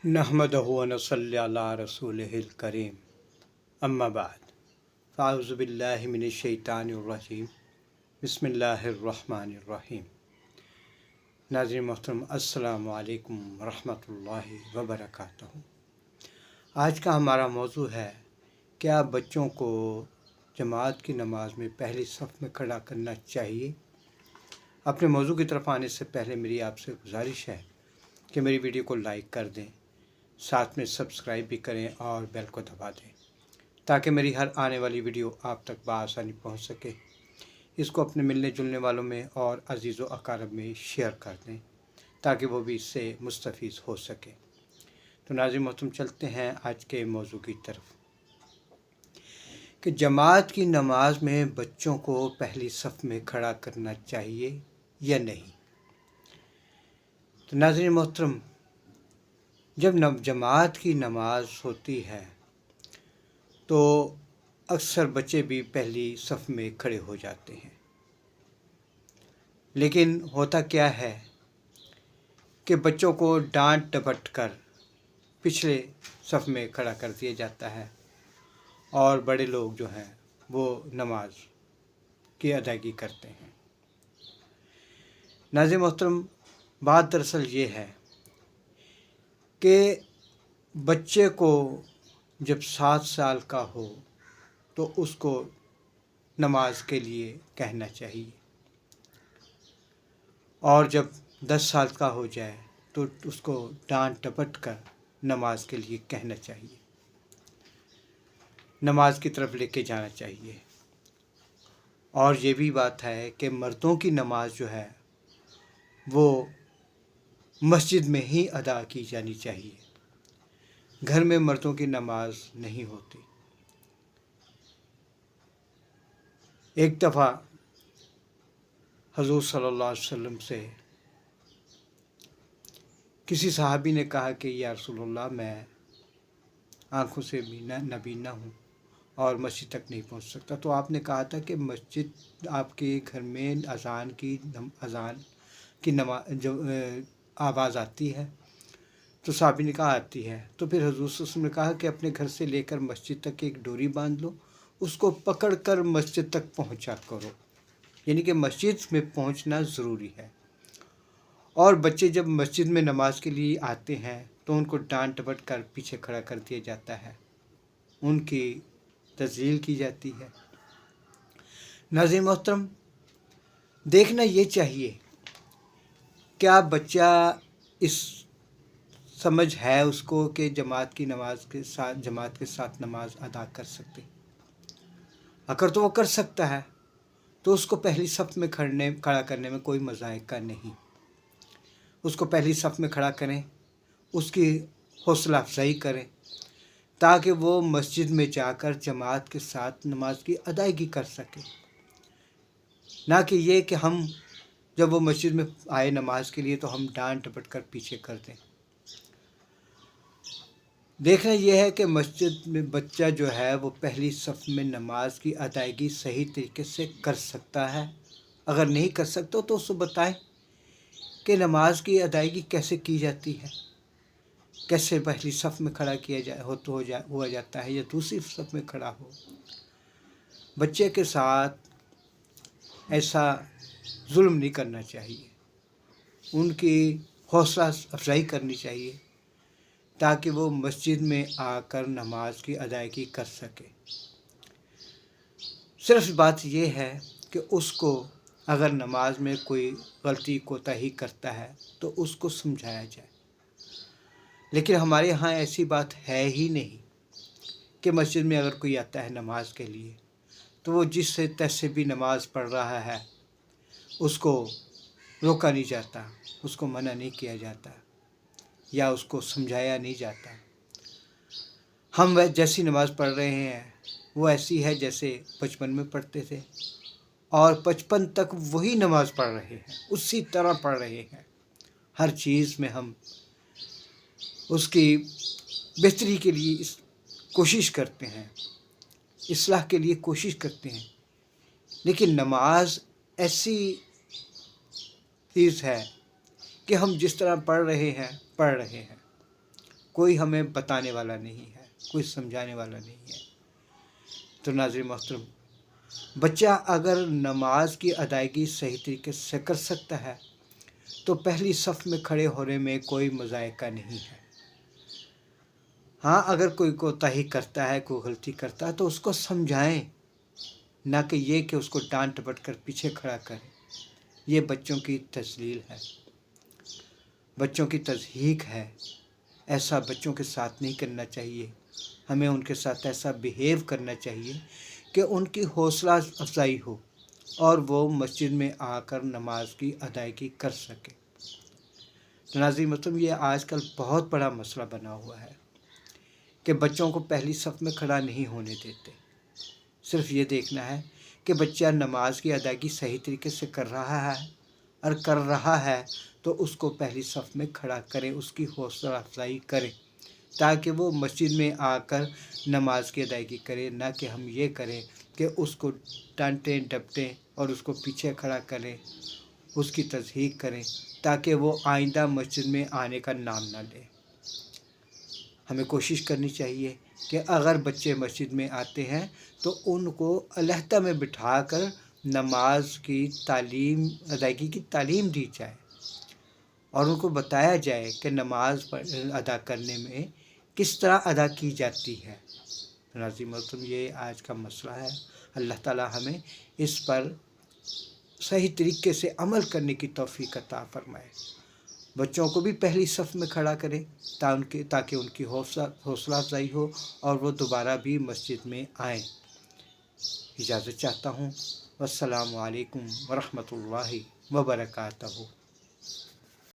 नहमदहु व नसल्ली अला रसूलिहिल करीम अम्मा बाद फ़ाउज़ु बिल्लाहि मिनश शैतानिर रजीम बिस्मिल्लाहिर रहमानिर रहीम। नाज़रीन मोहतरम, अस्सलामु अलैकुम रहमतुल्लाहि व बरकातहू। आज का हमारा मौजू है, क्या बच्चों को जमात की नमाज में पहली सफ़ में खड़ा करना चाहिए। अपने मौजू की तरफ आने से पहले मेरी आपसे गुजारिश है कि मेरी वीडियो को लाइक कर दें, साथ में सब्सक्राइब भी करें और बेल को दबा दें ताकि मेरी हर आने वाली वीडियो आप तक बआसानी पहुंच सके। इसको अपने मिलने जुलने वालों में और अजीज़ व अकारब में शेयर कर दें ताकि वो भी इससे मुस्तफ़ीज़ हो सके। तो नाज़रीन मोहतरम, चलते हैं आज के मौजू की तरफ कि जमात की नमाज में बच्चों को पहली सफ़ में खड़ा करना चाहिए या नहीं। तो नाज़रीन मोहतरम, जब जमात की नमाज होती है तो अक्सर बच्चे भी पहली सफ़ में खड़े हो जाते हैं, लेकिन होता क्या है कि बच्चों को डांट डपट कर पिछले सफ़ में खड़ा कर दिया जाता है और बड़े लोग जो हैं वो नमाज की अदायगी करते हैं। नाज़रीन मोहतरम, बात दरअसल ये है कि बच्चे को जब 7 साल का हो तो उसको नमाज के लिए कहना चाहिए, और जब 10 साल का हो जाए तो उसको डांट डपट कर नमाज के लिए कहना चाहिए, नमाज की तरफ लेके जाना चाहिए। और ये भी बात है कि मर्दों की नमाज जो है वो मस्जिद में ही अदा की जानी चाहिए, घर में मर्दों की नमाज नहीं होती। एक दफ़ा हुज़ूर सल्लल्लाहु अलैहि वसल्लम से किसी सहाबी ने कहा कि या रसूलल्लाह, मैं आँखों से नबीना हूँ और मस्जिद तक नहीं पहुँच सकता। तो आपने कहा था कि मस्जिद आपके घर में अज़ान की नमाज जो आवाज़ आती है। तो सहाबी ने कहा आती है। तो फिर हुज़ूर सल्लल्लाहु अलैहि वसल्लम ने कहा कि अपने घर से लेकर मस्जिद तक एक डोरी बांध लो, उसको पकड़ कर मस्जिद तक पहुँचा करो, यानी कि मस्जिद में पहुँचना ज़रूरी है। और बच्चे जब मस्जिद में नमाज के लिए आते हैं तो उनको डांट डपट कर पीछे खड़ा कर दिया जाता है, उनकी तज़लील की जाती है। नाज़रीन मोहतरम, देखना ये चाहिए क्या बच्चा इस समझ है उसको कि जमात के साथ नमाज अदा कर सकते। अगर तो वो कर सकता है तो उसको पहली सफ़ में खड़ा करने में कोई मज़ाइक़ा नहीं। उसको पहली सफ़ में खड़ा करें, उसकी हौसला अफजाई करें ताकि वो मस्जिद में जाकर जमात के साथ नमाज की अदायगी कर सके। ना कि ये कि हम जब वो मस्जिद में आए नमाज के लिए तो हम डांट डपट कर पीछे कर दें। देखना यह है कि मस्जिद में बच्चा जो है वो पहली सफ़ में नमाज की अदायगी सही तरीके से कर सकता है। अगर नहीं कर सकता तो उसको बताएं कि नमाज की अदायगी कैसे की जाती है, कैसे पहली सफ़ में खड़ा हुआ जाता है या दूसरी सफ़ में खड़ा हो। बच्चे के साथ ऐसा जुल्म नहीं करना चाहिए, उनकी हौसला अफजाई करनी चाहिए ताकि वो मस्जिद में आकर नमाज की अदायगी कर सके। सिर्फ बात ये है कि उसको अगर नमाज में कोई गलती कोताही करता है तो उसको समझाया जाए। लेकिन हमारे यहाँ ऐसी बात है ही नहीं कि मस्जिद में अगर कोई आता है नमाज के लिए तो वो जिससे तैसे भी नमाज पढ़ रहा है उसको रोका नहीं जाता, उसको मना नहीं किया जाता या उसको समझाया नहीं जाता। हम वह जैसी नमाज़ पढ़ रहे हैं वो ऐसी है जैसे बचपन में पढ़ते थे और बचपन तक वही नमाज़ पढ़ रहे हैं, उसी तरह पढ़ रहे हैं। हर चीज़ में हम उसकी बेहतरी के लिए कोशिश करते हैं, इस्लाह के लिए कोशिश करते हैं। लेकिन नमाज ऐसी चीज़ है कि हम जिस तरह पढ़ रहे हैं کوئی ہمیں بتانے والا نہیں ہے، کوئی سمجھانے والا نہیں ہے۔ تو ناظرین محترم، بچہ اگر نماز کی ادائیگی صحیح طریقے سے کر سکتا ہے تو پہلی صف میں کھڑے ہونے میں کوئی مذائقہ نہیں ہے۔ ہاں، اگر کوئی کوتاہی کرتا ہے، کوئی غلطی کرتا ہے تو اس کو سمجھائیں، نہ کہ یہ کہ اس کو ڈانٹ ڈپٹ کر پیچھے کھڑا کریں۔ یہ بچوں کی تذلیل ہے، بچوں کی تضحیک ہے۔ ایسا بچوں کے ساتھ نہیں کرنا چاہیے۔ ہمیں ان کے ساتھ ایسا بیہیو کرنا چاہیے کہ ان کی حوصلہ افزائی ہو اور وہ مسجد میں آ کر نماز کی ادائیگی کر سکے۔ ناظرین محترم، یہ آج کل بہت بڑا مسئلہ بنا ہوا ہے کہ بچوں کو پہلی صف میں کھڑا نہیں ہونے دیتے۔ صرف یہ دیکھنا ہے کہ بچہ نماز کی ادائیگی صحیح طریقے سے کر رہا ہے، اور کر رہا ہے تو اس کو پہلی صف میں کھڑا کریں، اس کی حوصلہ افزائی کریں، تاکہ وہ مسجد میں آ کر نماز کی ادائیگی کرے، نہ کہ ہم یہ کریں کہ اس کو ڈانٹیں ڈپٹیں اور اس کو پیچھے کھڑا کریں، اس کی تضحیک کریں، تاکہ وہ آئندہ مسجد میں آنے کا نام نہ لے۔ ہمیں کوشش کرنی چاہیے کہ اگر بچے مسجد میں آتے ہیں تو ان کو علیحدہ میں بٹھا کر نماز کی تعلیم، ادائیگی کی تعلیم دی جائے، اور ان کو بتایا جائے کہ نماز ادا کرنے میں کس طرح ادا کی جاتی ہے۔ ناظرین محترم، یہ آج کا مسئلہ ہے۔ اللہ تعالی ہمیں اس پر صحیح طریقے سے عمل کرنے کی توفیق عطا فرمائے۔ بچوں کو بھی پہلی صف میں کھڑا کریں تاکہ ان کی حوصلہ افزائی ہو اور وہ دوبارہ بھی مسجد میں آئیں۔ اجازت چاہتا ہوں۔ والسلام علیکم ورحمۃ اللہ وبرکاتہ۔